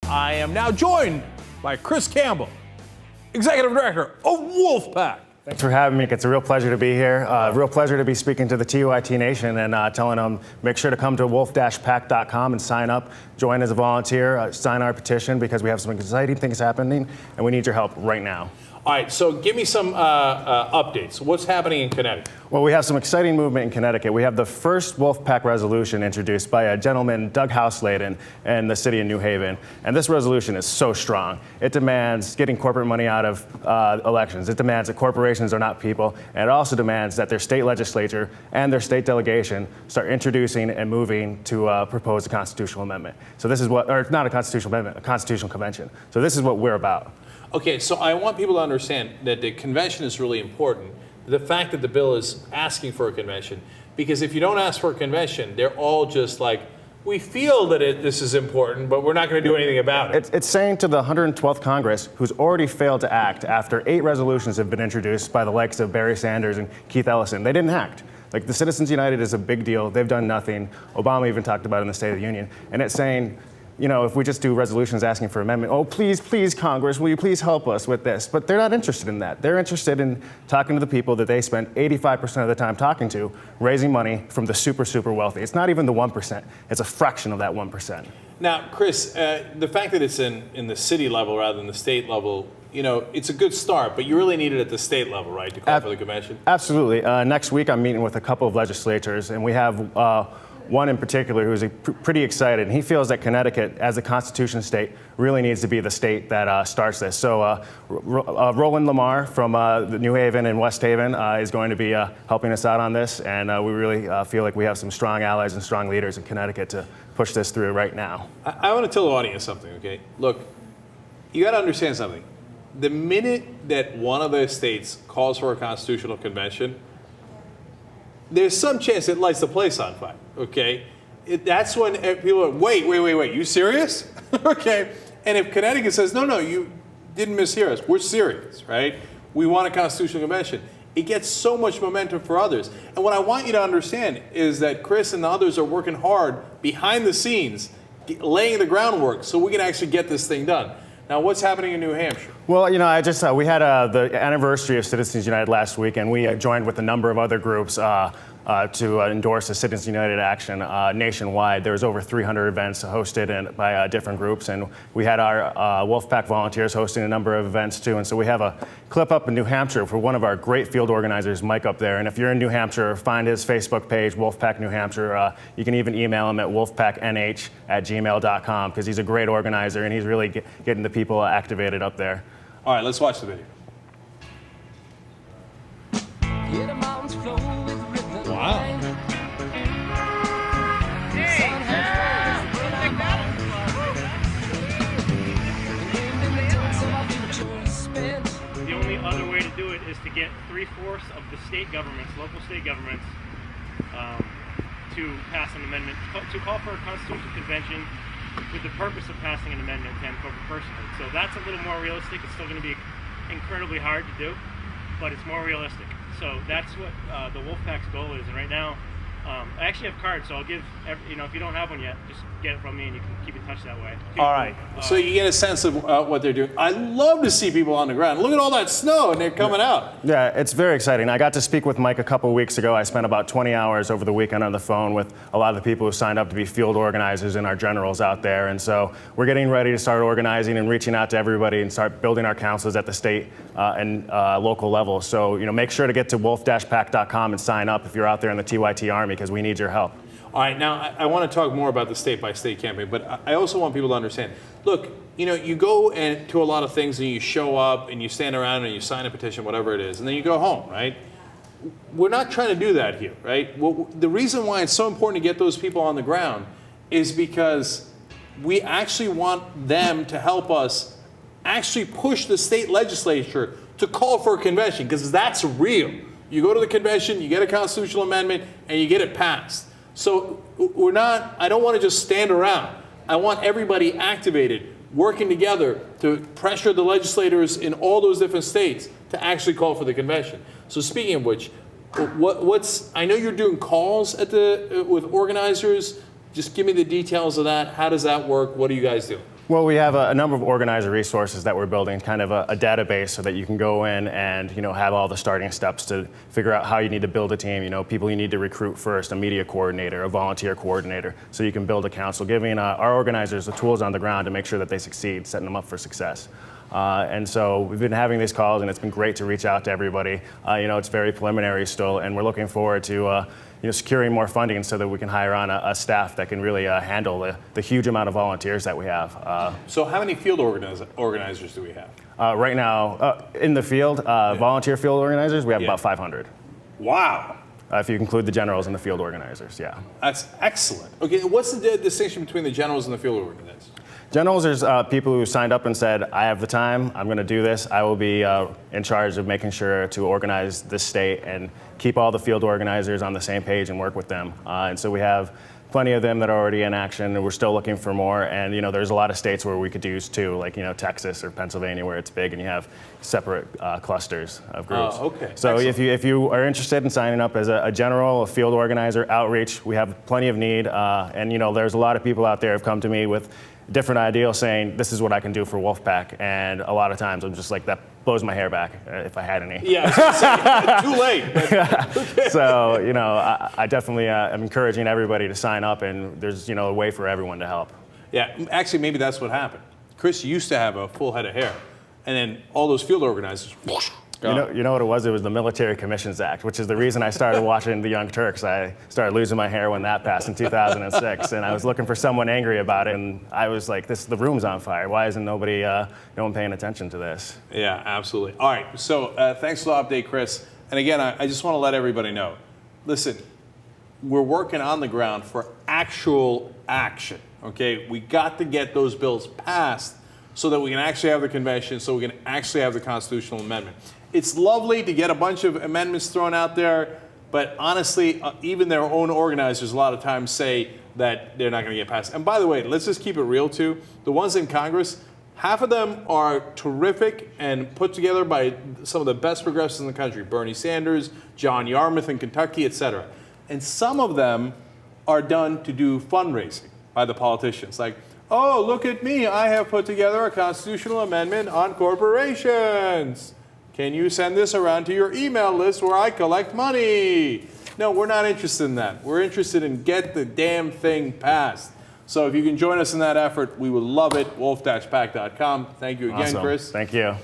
I am now joined by Chris Campbell, Executive Director of Wolf-PAC. Thanks for having me. It's a real pleasure to be here. Real pleasure to be speaking to the TYT Nation and telling them make sure to come to wolf-pac.com and sign up, join as a volunteer, sign our petition because we have some exciting things happening and we need your help right now. All right, so give me some updates. What's happening in Connecticut? Well, we have some exciting movement in Connecticut. We have the first Wolf-PAC resolution introduced by a gentleman, Doug Houselayden, in the city of New Haven. And this resolution is so strong. It demands getting corporate money out of elections. It demands that corporations are not people. And it also demands that their state legislature and their state delegation start introducing and moving to propose a constitutional amendment. So this is what, or not a constitutional amendment, a constitutional convention. So this is what we're about. Okay, so I want people to understand that the convention is really important. The fact that the bill is asking for a convention, because if you don't ask for a convention, they're all just like, we feel that this is important, but we're not going to do anything about it. It's saying to the 112th Congress, who's already failed to act after 8 resolutions have been introduced by the likes of Barry Sanders and Keith Ellison, they didn't act. Like, the Citizens United is a big deal. They've done nothing. Obama even talked about it in the State of the Union. And it's saying, you know, if we just do resolutions asking for amendment, oh, please, please, Congress, will you please help us with this? But they're not interested in that. They're interested in talking to the people that they spend 85% of the time talking to, raising money from the super, super wealthy. It's not even the 1%. It's a fraction of that 1%. Now, Chris, the fact that it's in the city level rather than the state level, you know, it's a good start, but you really need it at the state level, right, to call for the convention? Absolutely. Next week, I'm meeting with a couple of legislators, and we have one in particular who's pretty excited, and he feels that Connecticut, as a constitution state, really needs to be the state that starts this. So Roland Lamar from New Haven and West Haven is going to be helping us out on this, and we really feel like we have some strong allies and strong leaders in Connecticut to push this through right now. I want to tell the audience something, okay? Look, you got to understand something. The minute that one of those states calls for a constitutional convention, there's some chance it lights the place on fire, okay? That's when people are, wait, you serious? Okay, and if Connecticut says, no, you didn't mishear us, we're serious, right? We want a constitutional convention. It gets so much momentum for others. And what I want you to understand is that Chris and the others are working hard behind the scenes, laying the groundwork so we can actually get this thing done. Now, what's happening in New Hampshire? Well, you know, we had the anniversary of Citizens United last week, and we joined with a number of other groups to endorse the Citizens United action nationwide. There was over 300 events hosted by different groups, and we had our Wolf-PAC volunteers hosting a number of events too. And so we have a clip up in New Hampshire for one of our great field organizers, Mike, up there. And if you're in New Hampshire, find his Facebook page, Wolf-PAC New Hampshire. You can even email him at wolfpacnh@gmail.com because he's a great organizer and he's really getting the people activated up there. All right, let's watch the video. Wow. The only other way to do it is to get 3/4 of the state governments, local state governments, to pass an amendment, to call for a constitutional convention with the purpose of passing an amendment to end corporate personhood. So that's a little more realistic. It's still going to be incredibly hard to do, but it's more realistic. So that's what the Wolf-PAC's goal is. And right now, I actually have cards, so I'll give, if you don't have one yet, just get it from me and you can keep in touch that way. All right, so you get a sense of what they're doing. I love to see people on the ground. Look at all that snow and they're coming out. Yeah, it's very exciting. I got to speak with Mike a couple of weeks ago. I spent about 20 hours over the weekend on the phone with a lot of the people who signed up to be field organizers and our generals out there. And so we're getting ready to start organizing and reaching out to everybody and start building our councils at the state and local level. So, make sure to get to wolf-pac.com and sign up if you're out there in the TYT Army because we need your help. All right, now I want to talk more about the state-by-state campaign, but I also want people to understand. Look, you go to a lot of things and you show up and you stand around and you sign a petition, whatever it is, and then you go home, right? We're not trying to do that here, right? Well, the reason why it's so important to get those people on the ground is because we actually want them to help us actually push the state legislature to call for a convention, because that's real. You go to the convention, you get a constitutional amendment, and you get it passed. So I don't want to just stand around. I want everybody activated, working together to pressure the legislators in all those different states to actually call for the convention. So speaking of which, I know you're doing calls with organizers. Just give me the details of that. How does that work? What do you guys do? Well, we have a number of organizer resources that we're building, kind of a database so that you can go in and have all the starting steps to figure out how you need to build a team. People you need to recruit first, a media coordinator, a volunteer coordinator, so you can build a council, giving our organizers the tools on the ground to make sure that they succeed, setting them up for success. And so we've been having these calls, and it's been great to reach out to everybody. It's very preliminary still, and we're looking forward to securing more funding so that we can hire on a staff that can really handle the huge amount of volunteers that we have. So how many field organizers do we have? Right now, in the field, volunteer field organizers, we have about 500. Wow. If you include the generals and the field organizers, yeah. That's excellent. Okay, what's the distinction between the generals and the field organizers? Generals, there's people who signed up and said, I have the time, I'm going to do this. I will be in charge of making sure to organize this state and keep all the field organizers on the same page and work with them. And so we have plenty of them that are already in action, and we're still looking for more. And there's a lot of states where we could use too, like Texas or Pennsylvania, where it's big and you have separate clusters of groups. Oh, okay. So excellent. if you are interested in signing up as a general, a field organizer, outreach, we have plenty of need. And there's a lot of people out there who have come to me with different ideals saying, this is what I can do for Wolf-PAC. And a lot of times I'm just like, that blows my hair back if I had any. Yeah, I was gonna say, too late. But, So, I definitely am encouraging everybody to sign up, and there's, a way for everyone to help. yeah, actually, maybe that's what happened. Chris used to have a full head of hair, and then all those field organizers, whoosh, gone. You know what it was? It was the Military Commissions Act, which is the reason I started watching the Young Turks. I started losing my hair when that passed in 2006, and I was looking for someone angry about it, and I was like, the room's on fire. Why isn't no one paying attention to this? Yeah, absolutely. All right, so thanks for the update, Chris. And again, I just want to let everybody know, listen, we're working on the ground for actual action, okay? We got to get those bills passed so that we can actually have the convention, so we can actually have the constitutional amendment. It's lovely to get a bunch of amendments thrown out there, but honestly, even their own organizers a lot of times say that they're not going to get passed. And by the way, let's just keep it real too. The ones in Congress, half of them are terrific and put together by some of the best progressives in the country, Bernie Sanders, John Yarmouth in Kentucky, etc. And some of them are done to do fundraising by the politicians. Like, oh, look at me, I have put together a constitutional amendment on corporations. Can you send this around to your email list where I collect money? No, we're not interested in that. We're interested in get the damn thing passed. So if you can join us in that effort, we would love it. Wolf-PAC.com. Thank you again, Awesome. Chris. Thank you.